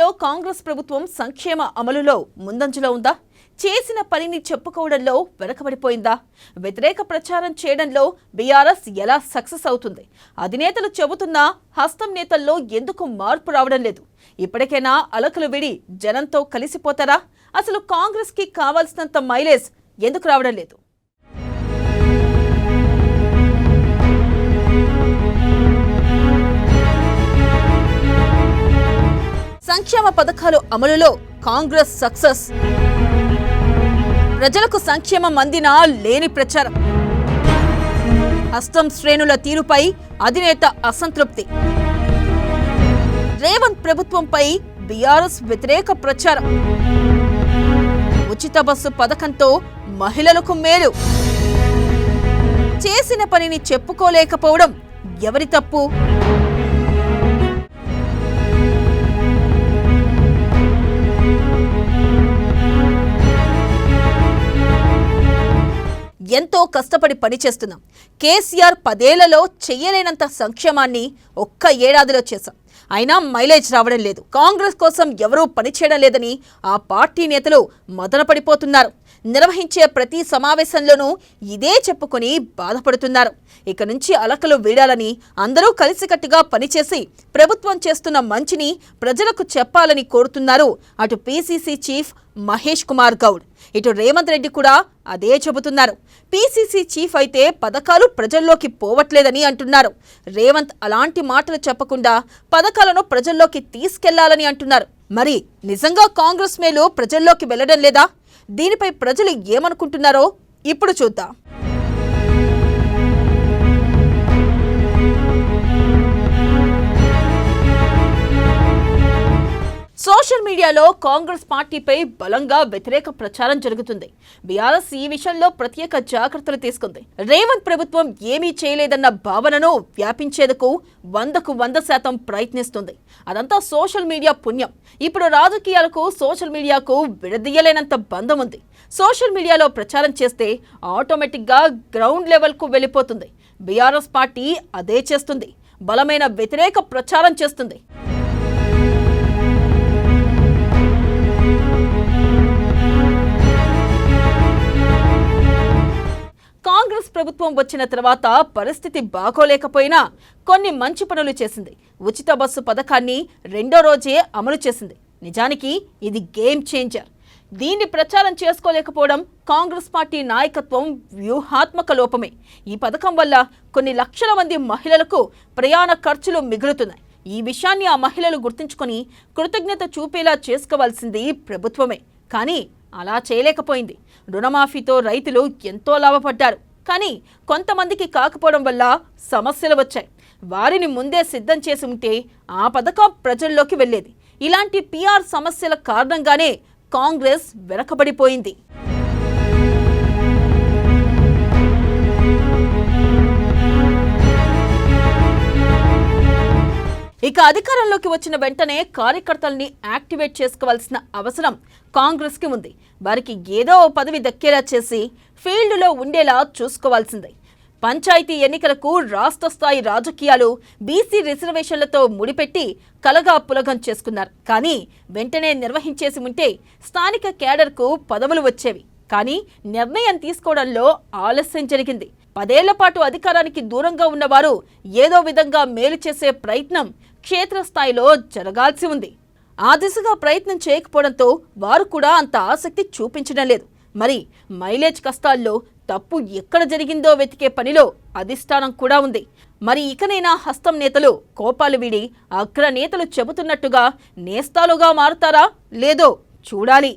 విషయంలో కాంగ్రెస్ ప్రభుత్వం సంక్షేమ అమలులో ముందంజలో ఉందా? చేసిన పనిని చెప్పుకోవడంలో వెనకబడిపోయిందా? వ్యతిరేక ప్రచారం చేయడంలో బీఆర్ఎస్ ఎలా సక్సెస్ అవుతుంది? అధినేతలు చెబుతున్నా హస్తం నేతల్లో ఎందుకు మార్పు రావడం లేదు? ఇప్పటికైనా అలకలు విడి జనంతో కలిసిపోతారా? అసలు కాంగ్రెస్ కి కావాల్సినంత మైలేజ్ ఎందుకు రావడం లేదు? సంక్షేమ పథకాలు అమలులో కాంగ్రెస్ సక్సెస్. ప్రజలకు సంక్షేమం అందినా లేని ప్రచారం. హస్తం శ్రేణుల తీరుపై అధినేత అసంతృప్తి. రేవంత్ ప్రభుత్వంపై బీఆర్ఎస్ వ్యతిరేక ప్రచారం. ఉచిత బస్సు పథకంతో మహిళలకు మేలు. చేసిన పనిని చెప్పుకోలేకపోవడం ఎవరి తప్పు? ఎంతో కష్టపడి పనిచేస్తున్నాం. కేసీఆర్ 10 ఏళ్లలో చెయ్యలేనంత సంక్షేమాన్ని ఒక్క ఏడాదిలో చేశాం. అయినా మైలేజ్ రావడం లేదు. కాంగ్రెస్ కోసం ఎవరూ పనిచేయడం లేదని ఆ పార్టీ నేతలు మదనపడిపోతున్నారు. నిర్వహించే ప్రతి సమావేశంలోనూ ఇదే చెప్పుకొని బాధపడుతున్నారు. ఇక నుంచి అలకలు వీడాలని, అందరూ కలిసికట్టుగా పనిచేసి ప్రభుత్వం చేస్తున్న మంచిని ప్రజలకు చెప్పాలని కోరుతున్నారు అటు పీసీసీ చీఫ్ మహేష్ కుమార్ గౌడ్, ఇటు రేవంత్ రెడ్డి కూడా అదే చెబుతున్నారు. పీసీసీ చీఫ్ అయితే పథకాలు ప్రజల్లోకి పోవట్లేదని అంటున్నారు. రేవంత్ అలాంటి మాటలు చెప్పకుండా పథకాలను ప్రజల్లోకి తీసుకెళ్లాలని అంటున్నారు. మరి నిజంగా కాంగ్రెస్ మేలు ప్రజల్లోకి వెళ్లడం లేదా? దీనిపై ప్రజలు ఏమనుకుంటున్నారో ఇప్పుడు చూద్దాం. సోషల్ మీడియాలో కాంగ్రెస్ పార్టీపై బలంగా వ్యతిరేక ప్రచారం జరుగుతుంది. బీఆర్ఎస్ ఈ విషయంలో ప్రత్యేక జాగ్రత్తలు తీసుకుంది. రేవంత్ ప్రభుత్వం ఏమీ చేయలేదన్న భావనను వ్యాపించేందుకు 100కు 100% ప్రయత్నిస్తుంది. అదంతా సోషల్ మీడియా పుణ్యం. ఇప్పుడు రాజకీయాలకు సోషల్ మీడియాకు విడదీయలేనంత బంధం ఉంది. సోషల్ మీడియాలో ప్రచారం చేస్తే ఆటోమేటిక్గా గ్రౌండ్ లెవెల్కు వెళ్ళిపోతుంది. బీఆర్ఎస్ పార్టీ అదే చేస్తుంది. బలమైన వ్యతిరేక ప్రచారం చేస్తుంది. కాంగ్రెస్ ప్రభుత్వం వచ్చిన తర్వాత పరిస్థితి బాగోలేకపోయినా కొన్ని మంచి పనులు చేసింది. ఉచిత బస్సు పథకాన్ని 2వ రోజే అమలు చేసింది. నిజానికి ఇది గేమ్ చేంజర్. దీన్ని ప్రచారం చేసుకోలేకపోవడం కాంగ్రెస్ పార్టీ నాయకత్వం వ్యూహాత్మక లోపమే. ఈ పథకం వల్ల కొన్ని లక్షల మంది మహిళలకు ప్రయాణ ఖర్చులు మిగులుతున్నాయి. ఈ విషయాన్ని ఆ మహిళలు గుర్తుంచుకొని కృతజ్ఞత చూపేలా చేసుకోవాల్సింది ప్రభుత్వమే. కానీ అలా చేయలేకపోయింది. రుణమాఫీతో రైతులు ఎంతో లాభపడ్డారు. కానీ కొంతమందికి కాకపోవడం వల్ల సమస్యలు వచ్చాయి. వారిని ముందే సిద్ధం చేసి ఉంటే ఆ పథకం ప్రజల్లోకి వెళ్ళేది. ఇలాంటి పీఆర్ సమస్యల కారణంగానే కాంగ్రెస్ వెనకబడిపోయింది. ఇక అధికారంలోకి వచ్చిన వెంటనే కార్యకర్తల్ని యాక్టివేట్ చేసుకోవాల్సిన అవసరం కాంగ్రెస్కి ఉంది. వారికి ఏదో పదవి దక్కేలా చేసి ఫీల్డ్లో ఉండేలా చూసుకోవాల్సిందే. పంచాయతీ ఎన్నికలకు రాష్ట్ర స్థాయి రాజకీయాలు బీసీ రిజర్వేషన్లతో ముడిపెట్టి కలగా పులగం చేసుకున్నారు. కానీ వెంటనే నిర్వహించేసి ఉంటే స్థానిక కేడర్కు పదవులు వచ్చేవి. కానీ నిర్ణయం తీసుకోవడంలో ఆలస్యం జరిగింది. 10 ఏళ్ల పాటు అధికారానికి దూరంగా ఉన్నవారు ఏదో విధంగా మేలు చేసే ప్రయత్నం క్షేత్రస్థాయిలో జరగాల్సి ఉంది. ఆ దిశగా ప్రయత్నం చేయకపోవడంతో వారు కూడా అంత ఆసక్తి చూపించడం లేదు. మరి మైలేజ్ కష్టాల్లో తప్పు ఎక్కడ జరిగిందో వెతికే పనిలో అధిష్టానం కూడా ఉంది. మరి ఇకనైనా హస్తం నేతలు కోపాలు వీడి అగ్ర నేతలు చెబుతున్నట్టుగా నేస్తాలుగా మారుతారా లేదో చూడాలి.